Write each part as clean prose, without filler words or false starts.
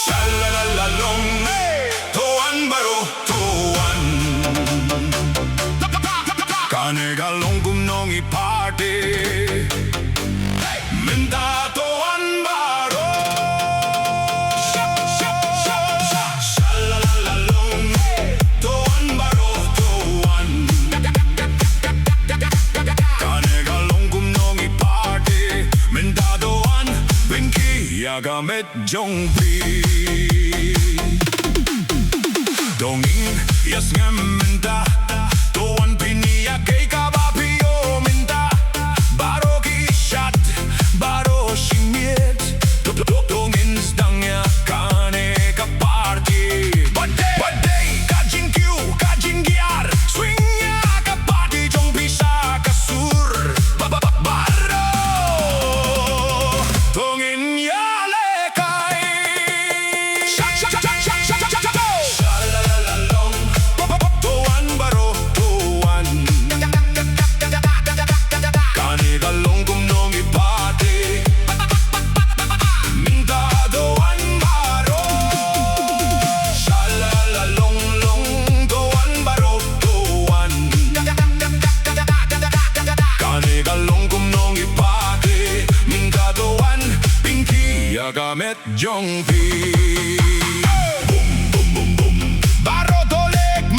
샬랄랄랄롱 도안 바로 도안 가네갈롱 꿈농이 파티 민다 도안 바로 샬랄랄랄롱 도안 바로 도안 가네갈롱 꿈농이 파티 민다 도안 뱅키 야가멧 종비 동인 야스ྔ민다 도안 비니야 게이가바 비오민다 바로 기샷 바로 시밋 동인 스당야 가네가 파티 바데이 가진 큐 가진 기알 스윙야 가 파티 종비사 가술 바로 동인 야레카이 야가멧 종비 바로 돌렉맨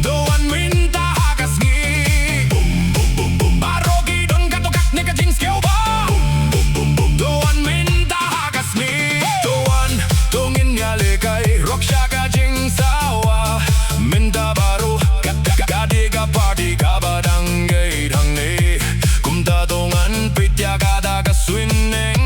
도안 민다 하가스기 바로 기돈 가도각 내가 징스겨봐 도안 민다 하가스기 도안 동인 야레카이 록샤가 징사와 민다 바로 가디가 파티가 바당게 당네 꿈다 동안 삐띠아가다가 스윈네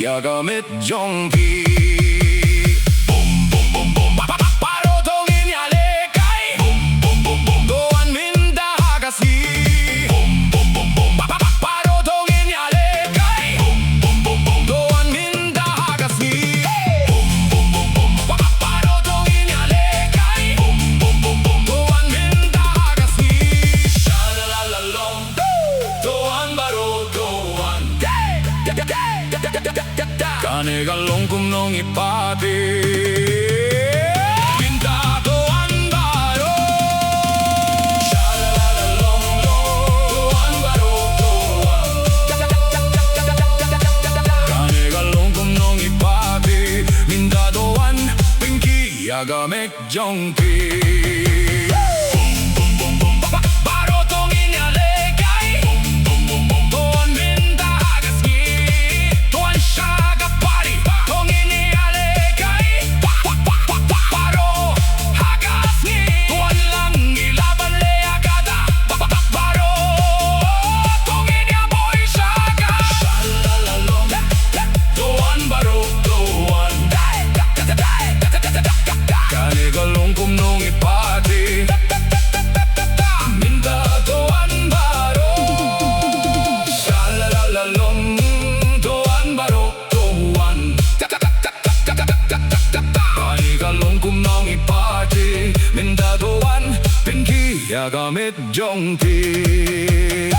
야가멧 종비 붐붐붐붐 바로 동인 야레카이 붐붐붐붐 도안 민다 하가스기 붐붐붐붐 바로 동인 야레카이 붐붐붐붐 도안 민다 하가스기 붐붐붐붐 바로 동인 야레카이 붐붐붐붐 도안 민다 하가스기 샬랄랄랄롱 도안 바로 도안 가네갈롱 꿈농이 파티 민다 도안 바로 샬랄랄랄롱 도안 바로 도안 가네갈롱 꿈농이 파티 민다 도안 뱅키 야가멧 종비 가네갈롱 꿈농이 파티 민다 도안 바로 샬랄랄랄롱 도안 바로 도안 가네갈롱 꿈농이 파티 민다 도안 뱅키 야가멧 종비